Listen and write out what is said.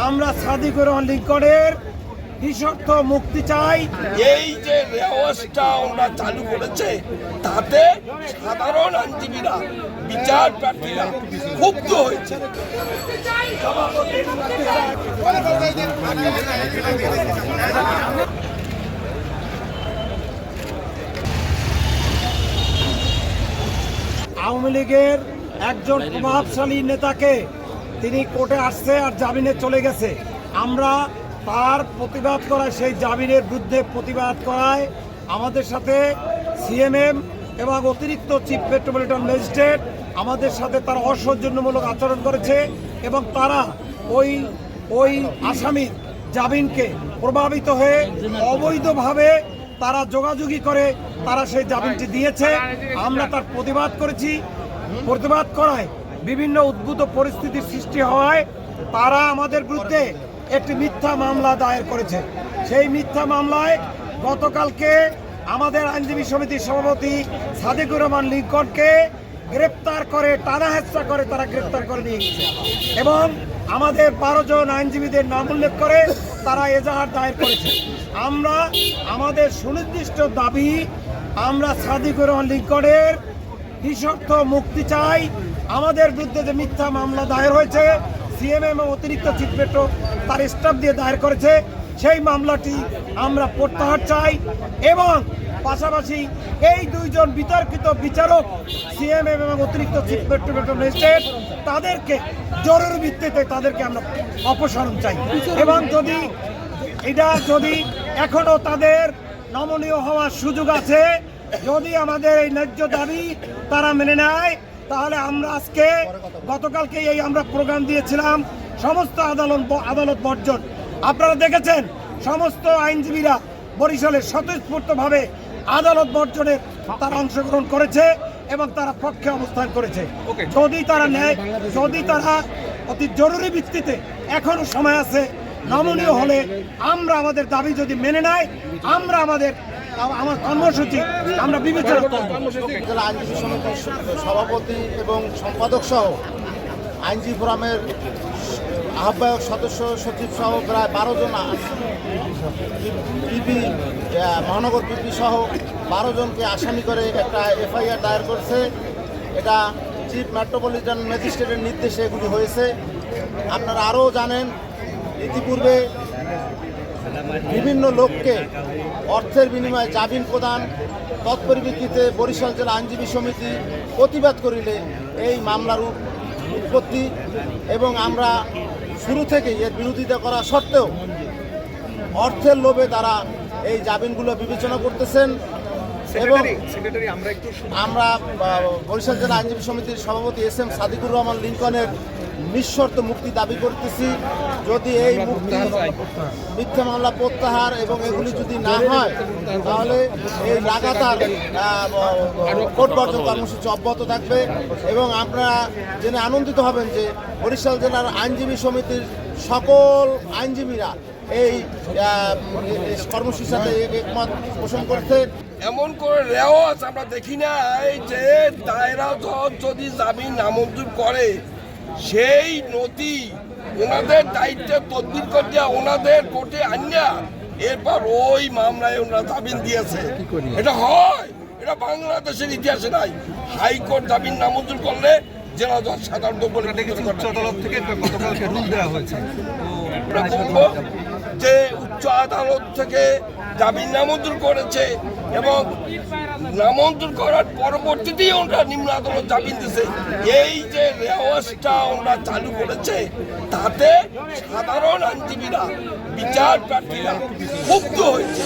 আমরা সাদিকুর রহমান লিঙ্কনের নিঃশর্ত মুক্তি চাই। এই যে রেওয়াজটা ওরা চালু করেছে তাতে সাধারণ আইনজীবীরা বিচার প্রার্থীরা ক্ষুব্ধ হয়েছে। আওয়ামী লীগের একজন প্রভাবশালী নেতাকে তিনি কোর্টে আসছে আর জামিনে চলে গেছে। আমরা তার প্রতিবাদ করায়, সেই জামিনের বিরুদ্ধে প্রতিবাদ করায় আমাদের সাথে সিএমএম এবং অতিরিক্ত চিফ মেট্রোপলিটন ম্যাজিস্ট্রেট আমাদের সাথে তারা অসৌজন্যমূলক আচরণ করেছে এবং তারা ওই আসামির জামিনকে প্রভাবিত হয়ে অবৈধভাবে তারা যোগাযোগী করে তারা সেই জামিনটি দিয়েছে। আমরা তার প্রতিবাদ করেছি। প্রতিবাদ করায় বিভিন্ন উদ্ভূত পরিস্থিতির সৃষ্টি হওয়ায় তারা আমাদের বিরুদ্ধে একটি মিথ্যা মামলা দায়ের করেছে। সেই মিথ্যা মামলায় গতকালকে আমাদের আইনজীবী সমিতির সভাপতি সাদিকুর রহমান লিঙ্কনকে গ্রেপ্তার করে, টানা হেঁচড়া করে তারা গ্রেপ্তার করে নিয়ে গেছে এবং আমাদের 12 জন আইনজীবীদের নাম উল্লেখ করে তারা এজাহার দায়ের করেছে। আমরা আমাদের সুনির্দিষ্ট দাবি, আমরা সাদিকুর রহমান লিঙ্কনের নিঃশর্ত মুক্তি চাই। আমাদের বিরুদ্ধে যে মিথ্যা মামলা দায়ের হয়েছে, সিএমএম এবং অতিরিক্ত চিফ মেট্রো তার স্টাফ দিয়ে দায়ের করেছে, সেই মামলাটি আমরা প্রত্যাহার চাই এবং পাশাপাশি এই দুইজন বিতর্কিত বিচারক সিএমএম এবং অতিরিক্ত চিফ মেট্রো ম্যাজিস্ট্রেট তাদেরকে জরুরি ভিত্তিতে তাদেরকে আমরা অপসারণ চাই এবং যদি এখনো তাদের নমনীয় হওয়ার সুযোগ আছে, যদি আমাদের এই ন্যায্য দাবি তারা মেনে নেয়, তাহলে আমরা আজকে গতকালকে আমরা প্রোগ্রাম দিয়েছিলাম সমস্ত আদালত বর্জন। আপনারা দেখেছেন সমস্ত আইনজীবীরা বরিশালে স্বতঃস্ফূর্তভাবে আদালত বর্জনের তারা অংশগ্রহণ করেছে এবং তারা পক্ষে অবস্থান করেছে। যদি তারা অতি জরুরি ভিত্তিতে এখনো সময় আছে, নমনীয় হলে আমরা আমাদের দাবি যদি মেনে নেয়, আমরা আমার কর্মসূচি আমরা বিবেচনা করব। আইনজীবী সমিতির সভাপতি এবং সম্পাদক সহ আইনজীবী ফোরামের আহ্বায়ক সদস্য সচিব সহ প্রায় 12 জন পিপি মহানগর পিপি সহ 12 জনকে আসামি করে একটা এফআইআর দায়ের করছে। এটা চিফ মেট্রোপলিটন ম্যাজিস্ট্রেটের নির্দেশে এগুলি হয়েছে। আপনারা আরও জানেন, ইতিপূর্বে বিভিন্ন লোককে অর্থের বিনিময়ে জামিন প্রদান, তৎপরিপ্রেক্ষিতে বরিশাল জেলা আইনজীবী সমিতি প্রতিবাদ করিলে এই মামলার উৎপত্তি এবং আমরা শুরু থেকেই এর বিরোধিতা করা সত্ত্বেও অর্থের লোভে তারা এই জামিনগুলো বিবেচনা করতেছেন এবং আমরা বরিশাল জেলা আইনজীবী সমিতির সভাপতি SM সাদিকুর রহমান লিঙ্কনের নিঃশর্ত মুক্তি দাবি করতেছি। যদি এই মুক্তি, মিথ্যা মামলা প্রত্যাহার এবং এগুলি যদি না হয়, তাহলে এই লাগাতার কোর্ট বর্জন কর্মসূচি অব্যাহত থাকবে এবং আপনারা জেনে আনন্দিত হবেন যে বরিশাল জেলার আইনজীবী সমিতির সকল আইনজীবীরা এই কর্মসূচির সাথে একমত পোষণ করতে। এমন করে রেওয়াজ আমরা দেখি নাই যে দায়রা জজ যদি জামিন নামঞ্জুর করে, সেই নথি ওনাদের দায়িত্বে তদবির করিয়া ওনাদের কোর্টে আনিয়া এরপর ওই মামলায় ওনারা জামিন দিয়েছে। এটা হয়, এটা বাংলাদেশের ইতিহাসে নাই। হাইকোর্ট জামিন নামঞ্জুর করলে জেলা জজ সাধারণত বলে উচ্চ আদালত থেকে গতকালকে রুল দেওয়া হয়েছে। যে উচ্চ আদালত থেকে জামিন নামঞ্জুর করেছে এবং নামঞ্জুর করার পরবর্তীতেই ওরা নিম্ন আদালত জামিন দিয়েছে। এই যে রেওয়াজটা ওরা চালু করেছে তাতে সাধারণ আইনজীবীরা বিচার প্রার্থীরা ক্ষুব্ধ হয়েছে।